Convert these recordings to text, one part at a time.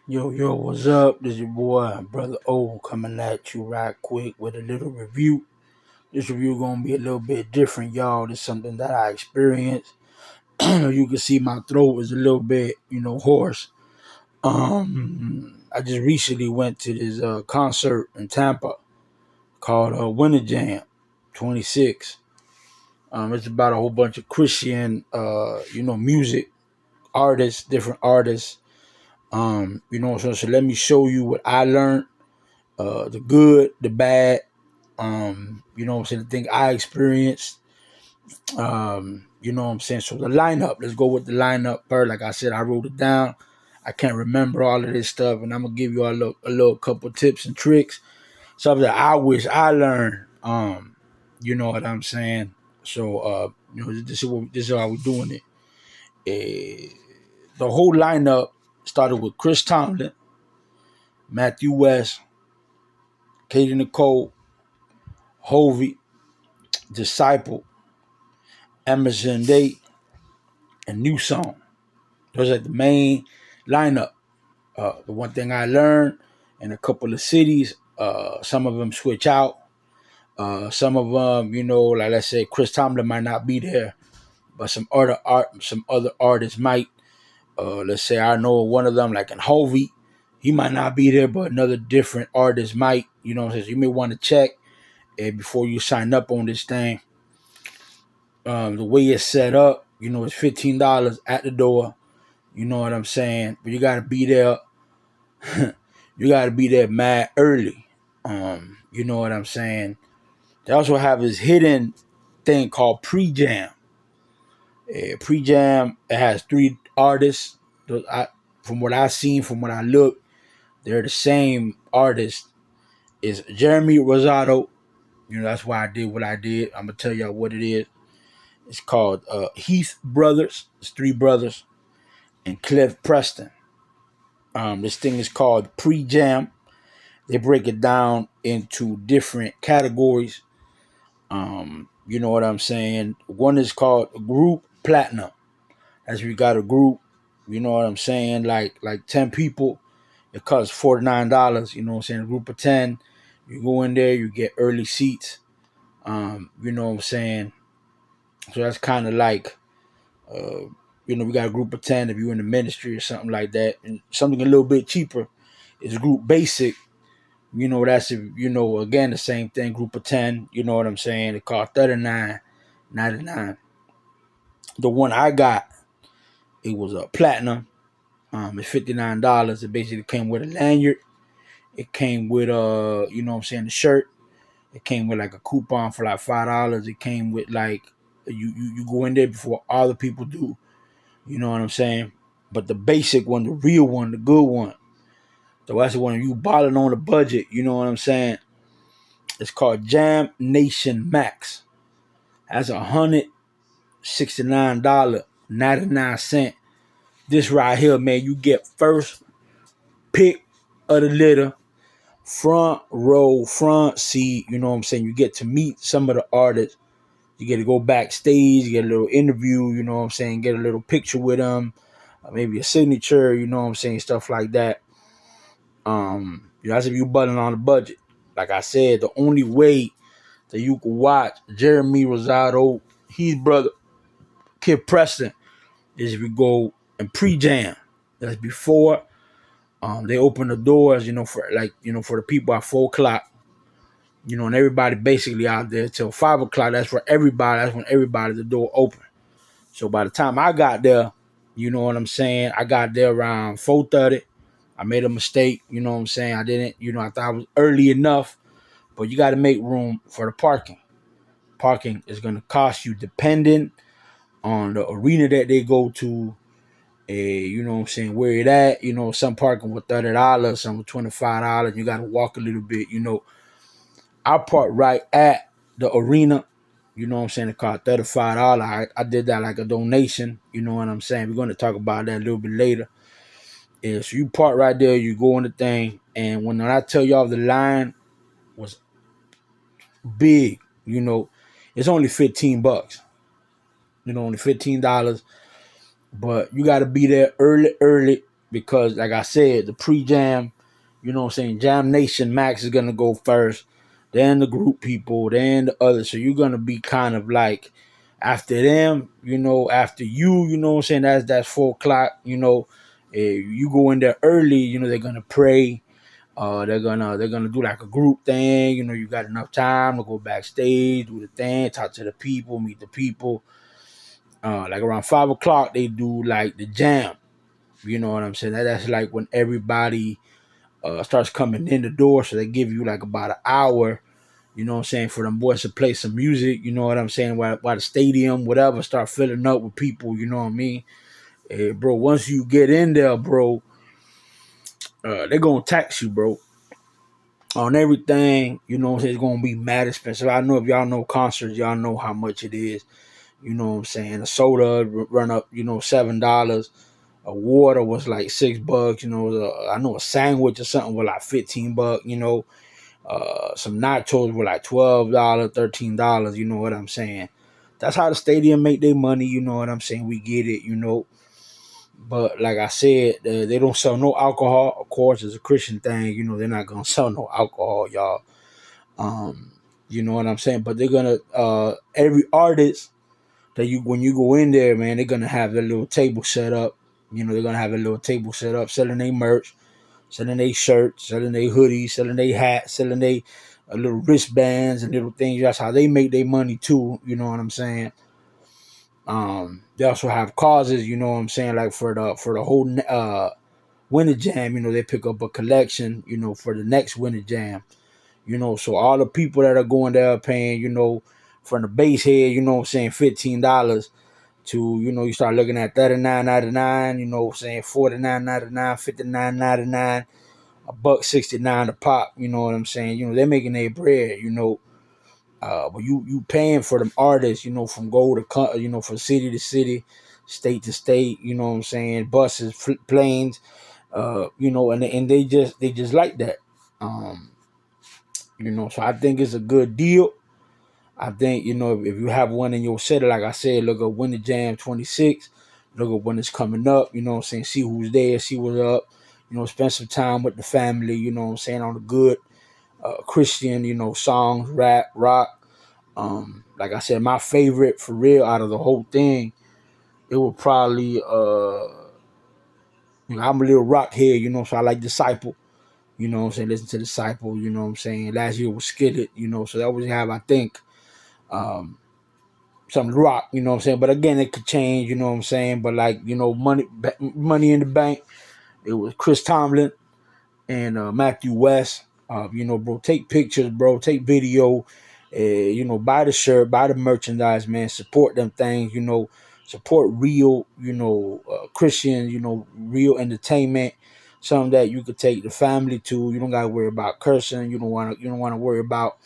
Yo, what's up? This is your boy, Brother O, coming at you right quick with a little review. This review gonna be a little bit different, y'all. This is something that I experienced. You can see my throat is a little bit, hoarse. I just recently went to this concert in Tampa called Winterjam 26. It's about a whole bunch of Christian, music artists, different artists. So let me show you what I learned, the good, the bad, the thing I experienced, So the lineup, let's go with the lineup first. Like I said, I wrote it down. I can't remember all of this stuff, and I'm gonna give you a little couple tips and tricks, something that I wish I learned. You know what I'm saying? So, this is how we're doing it. The whole lineup started with Chris Tomlin, Matthew West, Katie Nicole, Hovey, Disciple, Emerson Day, and New Song. Those are the main lineup. The one thing I learned in a couple of cities, some of them switch out. Some of them, like let's say Chris Tomlin might not be there, but some other artists might. Let's say I know one of them, like in Hovey, he might not be there, but another different artist might. You know what I'm saying? So you may want to check before you sign up on this thing. The way it's set up, it's $15 at the door. You know what I'm saying? But you gotta be there. You gotta be there mad early. You know what I'm saying? They also have this hidden thing called pre-jam. Pre-jam, it has three artists. From what I seen, from what I looked, they're the same artist. It's Jeremy Rosado. That's why I did what I did. I'm gonna tell y'all what it is. It's called Heath Brothers. It's three brothers. And Cliff Preston. This thing is called pre-jam. They break it down into different categories. You know what I'm saying? One is called group platinum. As we got a group, you know what I'm saying? Like 10 people, it costs $49. You know what I'm saying? A group of 10, you go in there, you get early seats. You know what I'm saying? So that's kind of like, we got a group of 10 if you're in the ministry or something like that. And something a little bit cheaper is group basic. That's, again, the same thing, group of 10. You know what I'm saying? It cost $39.99. The one I got, it was a platinum. It's $59. It basically came with a lanyard. It came with the shirt. It came with like a coupon for like $5. It came with like you go in there before other people do. You know what I'm saying? But the basic one, the real one, the good one. So that's the one you balling on the budget. You know what I'm saying? It's called Jam Nation Max. That's $169.99. This right here, man, you get first pick of the litter, front row, front seat. You know what I'm saying? You get to meet some of the artists. You get to go backstage, you get a little interview, you know what I'm saying? Get a little picture with them, maybe a signature, you know what I'm saying? Stuff like that. That's if you button on the budget. Like I said, the only way that you can watch Jeremy Rosado, his brother, Kid Preston, is if you go and pre-jam. That's before they open the doors, for the people at 4 o'clock. And everybody basically out there till 5 o'clock. That's for everybody. That's when everybody the door open. So by the time I got there, you know what I'm saying? I got there around 4:30. I made a mistake. You know what I'm saying? I didn't. I thought I was early enough, but you got to make room for the parking. Parking is going to cost you depending on the arena that they go to. You know what I'm saying? Where it at? Some parking with $30, some with $25. You got to walk a little bit. I parked right at the arena. You know what I'm saying? It cost $35. I did that like a donation. You know what I'm saying? We're going to talk about that a little bit later. Yeah, so you park right there, you go on the thing, and when I tell y'all the line was big, it's only $15. Only $15. But you gotta be there early because, like I said, the pre-jam, Jam Nation Max is gonna go first, then the group people, then the others. So you're gonna be kind of like after them, after you, that's 4 o'clock. You go in there early, they're gonna pray. They're gonna do like a group thing. You got enough time to go backstage, do the thing, talk to the people, meet the people. Like around 5 o'clock, they do like the jam. You know what I'm saying? That's like when everybody starts coming in the door. So they give you like about an hour, for them boys to play some music. You know what I'm saying? While the stadium, whatever, start filling up with people. You know what I mean? Hey, bro, once you get in there, bro, they're going to tax you, bro, on everything. It's going to be mad expensive. I know if y'all know concerts, y'all know how much it is. You know what I'm saying? A soda run up, $7. A water was like $6. I know a sandwich or something was like $15. Some nachos were like $12, $13. You know what I'm saying? That's how the stadium make their money. You know what I'm saying? We get it. But like I said, they don't sell no alcohol. Of course, it's a Christian thing. They're not gonna sell no alcohol, y'all. You know what I'm saying? But they're gonna every artist that when you go in there, man, they're gonna have their little table set up. They're gonna have a little table set up, selling their merch, selling their shirts, selling their hoodies, selling their hats, selling their little wristbands and little things. That's how they make their money too. You know what I'm saying? They also have causes. You know what I'm saying? Like for the whole winter jam, they pick up a collection. For the next winter jam. So all the people that are going there paying, from the base head, $15 to, you start looking at $39.99, saying $49.99, $59.99, $1.69 a pop, you know what I'm saying? They're making their bread, but you paying for them artists, from go to from city to city, state to state, you know what I'm saying? Buses, planes, and they just like that. So I think it's a good deal. I think, if you have one in your city, like I said, look up Winter Jam 26. Look up when it's coming up, see who's there, see what's up, spend some time with the family, on the good Christian, songs, rap, rock. Like I said, my favorite for real out of the whole thing, it would probably, I'm a little rock head, so I like Disciple. Listen to Disciple, Last year was Skillet, so that was how I think. Um, some rock, But again, it could change, But like, money in the bank. It was Chris Tomlin and Matthew West. Bro, take pictures, bro. Take video. Buy the shirt, buy the merchandise, man. Support them things. Support real, Christian. Real entertainment. Something that you could take the family to. You don't gotta worry about cursing. You don't want to worry about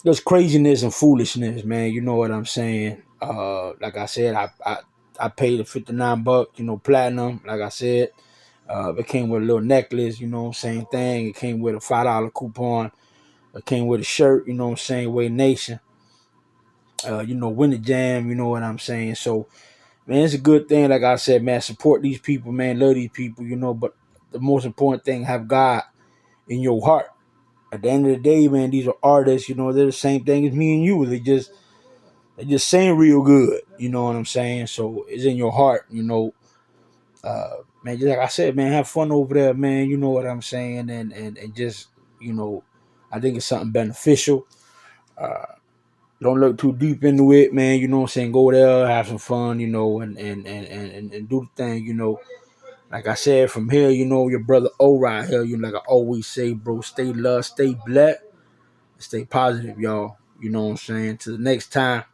there's craziness and foolishness, man. You know what I'm saying? Like I said, I paid the $59, platinum. Like I said, it came with a little necklace, same thing. It came with a $5 coupon. It came with a shirt, Way Nation. Winter Jam, you know what I'm saying? So, man, it's a good thing. Like I said, man, support these people, man. Love these people, But the most important thing, have God in your heart. At the end of the day, man, these are artists. They're the same thing as me and you. They just sing real good. You know what I'm saying? So it's in your heart. Man, just like I said, man, have fun over there, man. You know what I'm saying? And just, I think it's something beneficial. Uh, don't look too deep into it, man. You know what I'm saying? Go there, have some fun, and do the thing, Like I said, from here, your brother O right here, like I always say, bro, stay loved, stay black, stay positive, y'all. You know what I'm saying? Till the next time.